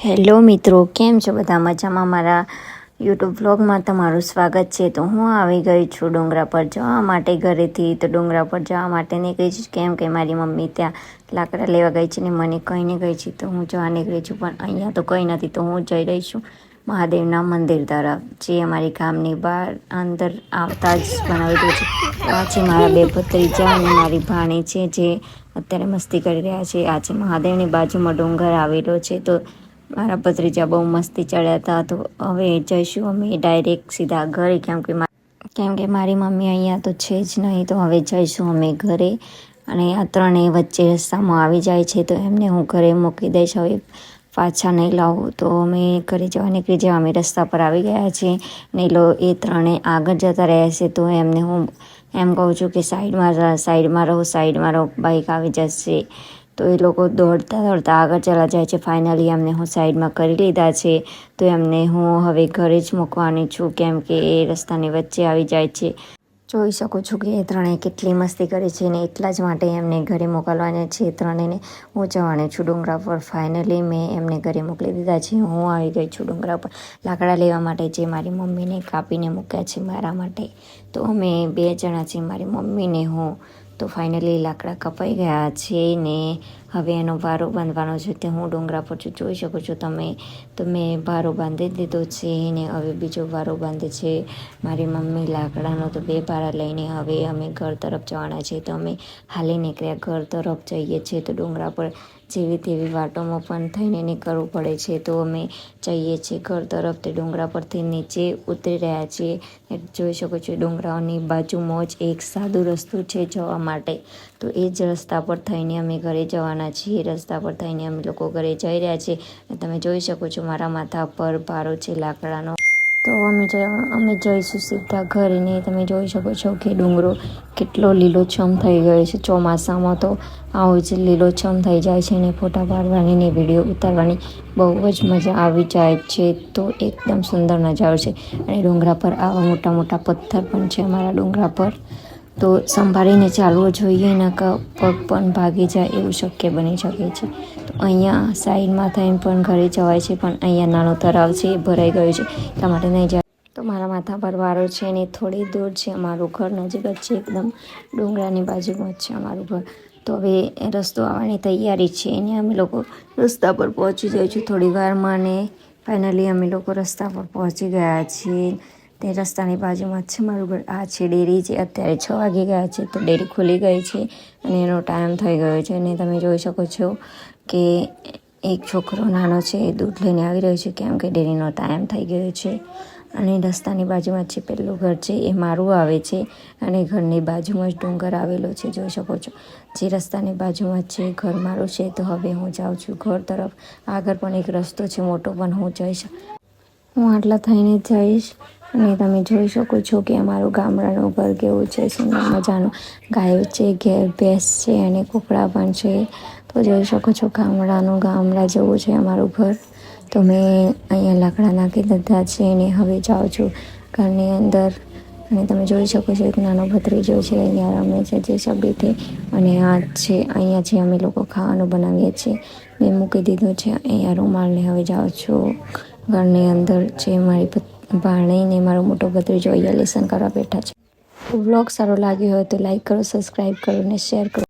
Hello મિત્રો, કેમ છો બધા? મજામાં? મારા યુટ્યુબ વ્લોગમાં તમારું સ્વાગત છે. તો હું આવી ગઈ છું ડુંગરા પર જવા માટે ઘરેથી. તો ડુંગરા પર જવા માટે નીકળી છું કેમ કે મારી મમ્મી ત્યાં લાકડા લેવા ગઈ છે ને મને કહીને ગઈ છે, તો હું જવા નીકળી છું. પણ અહીંયા તો કંઈ નથી, તો હું જઈ રહી છું મહાદેવના મંદિર તરફ, જે અમારી ગામની બહાર અંદર આવતા જ બનાવેલું છે. આ છે મારા બે ભત્રીજા અને મારી ભાણી છે, જે અત્યારે મસ્તી કરી રહ્યા છે. આ છે મહાદેવની બાજુમાં ડુંગર આવેલો છે. તો મારા ભત્રીજા બહુ મસ્તી ચડ્યા હતા. તો હવે જઈશું અમે ડાયરેક્ટ સીધા ઘરે, કેમ કે મારી મમ્મી અહીંયા તો છે જ નહીં. તો હવે જઈશું અમે ઘરે, અને આ ત્રણેય વચ્ચે રસ્તામાં આવી જાય છે, તો એમને હું ઘરે મૂકી દઈશ. હવે પાછા નહીં લાવું. તો અમે ઘરે જવા નીકળી જવા, અમે રસ્તા પર આવી ગયા છીએ. નહીં લો, એ ત્રણે આગળ જતા રહ્યા છે. તો એમને હું એમ કહું છું કે સાઈડમાં રહો, બાઈક આવી જશે. તો એ લોકો દોડતા આગળ ચલા જાય છે. ફાઇનલી એમને હું સાઈડમાં કરી લીધા છે. તો એમને હું હવે ઘરે જ મૂકવાની છું, કેમ કે એ રસ્તાની વચ્ચે આવી જાય છે. જોઈ શકો છો કે એ ત્રણેય કેટલી મસ્તી કરે છે, ને એટલા જ માટે એમને ઘરે મોકલવાના છે. ત્રણેયને હું જવાની છું ડુંગરા પર. ફાઇનલી મેં એમને ઘરે મોકલી દીધા છે. હું આવી ગઈ છું ડુંગરા પર લાકડા લેવા માટે, જે મારી મમ્મીને કાપીને મૂક્યા છે મારા માટે. તો અમે બે જણા છીએ, મારી મમ્મીને હું. તો ફાઇનલી લાકડા કપાઈ ગયા છે ને હવે એનો ભારો બાંધવાનો છે. તે હું ડુંગરા પર છું, જોઈ શકો છો તમે. તો મેં ભારો બાંધી દીધો છે ને હવે બીજો ભારો બાંધે છે મારી મમ્મી લાકડાનો. તો બે ભારા લઈને હવે અમે ઘર તરફ જવાના છે. તો અમે હાલી નીકળ્યા ઘર તરફ જઈએ છીએ. તો ડુંગરા પર જેવી તેવી વાટોમાં પણ થઈને નીકળવું પડે છે. તો અમે જઈએ છીએ ઘર તરફ. તે ડુંગરા પરથી નીચે ઉતરી રહ્યા છીએ. જોઈ શકો છો ડુંગરાઓની બાજુમાં જ એક સાદો રસ્તો છે જવા માટે. તો એ જ રસ્તા પર થઈને અમે ઘરે જવાના છીએ. રસ્તા પર થઈને અમે લોકો ઘરે જઈ રહ્યા છીએ. તમે જોઈ શકો છો મારા માથા પર ભારો છે લાકડાનો. તો અમે જઈશું સીધા ઘરે. ને તમે જોઈ શકો છો કે ડુંગરો કેટલો લીલોછમ થઈ ગયો છે. ચોમાસામાં તો આવું જ લીલોછમ થઈ જાય છે, ને ફોટા પાડવાની ને વિડીયો ઉતારવાની બહુ જ મજા આવી જાય છે. તો એકદમ સુંદર નજારો છે. અને ડુંગરા પર આવા મોટા મોટા પથ્થર પણ છે અમારા ડુંગરા પર. તો સંભાળીને ચાલવું જોઈએ, નકર પગ પણ ભાગી જાય એવું શક્ય બની શકે છે. તો અહીંયા સાઈડમાં થઈને પણ ઘરે જવાય છે, પણ અહીંયા નાનો તળાવ છે, એ ભરાઈ ગયો છે, એટલા માટે નહીં જાય. તો મારા માથા પર વારો છે ને થોડી દૂર છે અમારું ઘર, નજીક જ છે એકદમ, ડુંગરાની બાજુમાં જ છે અમારું ઘર. તો હવે રસ્તો આવવાની તૈયારી છે, અને અમે લોકો રસ્તા પર પહોંચી જઈશું થોડી વારમાં. ને ફાઇનલી અમે લોકો રસ્તા પર પહોંચી ગયા છીએ. તે રસ્તાની બાજુમાં જ છે મારું ઘર. આ છે ડેરી, જે અત્યારે 6 વાગી ગયા છે. તો ડેરી ખુલી ગઈ છે અને એનો ટાઈમ થઈ ગયો છે. અને તમે જોઈ શકો છો કે એક છોકરો નાનો છે એ દૂધ લઈને આવી રહ્યો છે, કેમ કે ડેરીનો ટાઈમ થઈ ગયો છે. અને રસ્તાની બાજુમાં જે પહેલું ઘર છે એ મારું આવે છે, અને ઘરની બાજુમાં જ ડુંગર આવેલો છે. જોઈ શકો છો જે રસ્તાની બાજુમાં જ છે ઘર મારું છે. તો હવે હું જાઉં છું ઘર તરફ. આગળ પણ એક રસ્તો છે મોટો, પણ હું આટલા થઈને જઈશ. અને તમે જોઈ શકો છો કે અમારું ગામડાનું ઘર કેવું છે, સુંદર મજાનું. ગાયો છે, ઘેર ભેંસ છે, અને કૂકડા પણ છે. તો જોઈ શકો છો ગામડા જેવું છે અમારું ઘર. તો મેં અહીંયા લાકડા નાખી દીધા છે, અને હવે જાઉં છું ઘરની અંદર. અને તમે જોઈ શકો છો એક નાનો ભત્રીજો છે, અહીંયા રમે છે જે સબીથી. અને આ છે અહીંયા જે અમે લોકો ખાવાનું બનાવીએ છીએ. મેં મૂકી દીધું છે અહીંયા રૂમાલને. હવે જાઉં છું ઘરની અંદર. જે મારી ભાણીને મારો મોટો ભત્રીજો અહીંયા લેસન કરવા બેઠા છે. વ્લોગ સારો લાગ્યો હોય તો લાઈક કરો, સબસ્ક્રાઈબ કરો અને શેર કરો.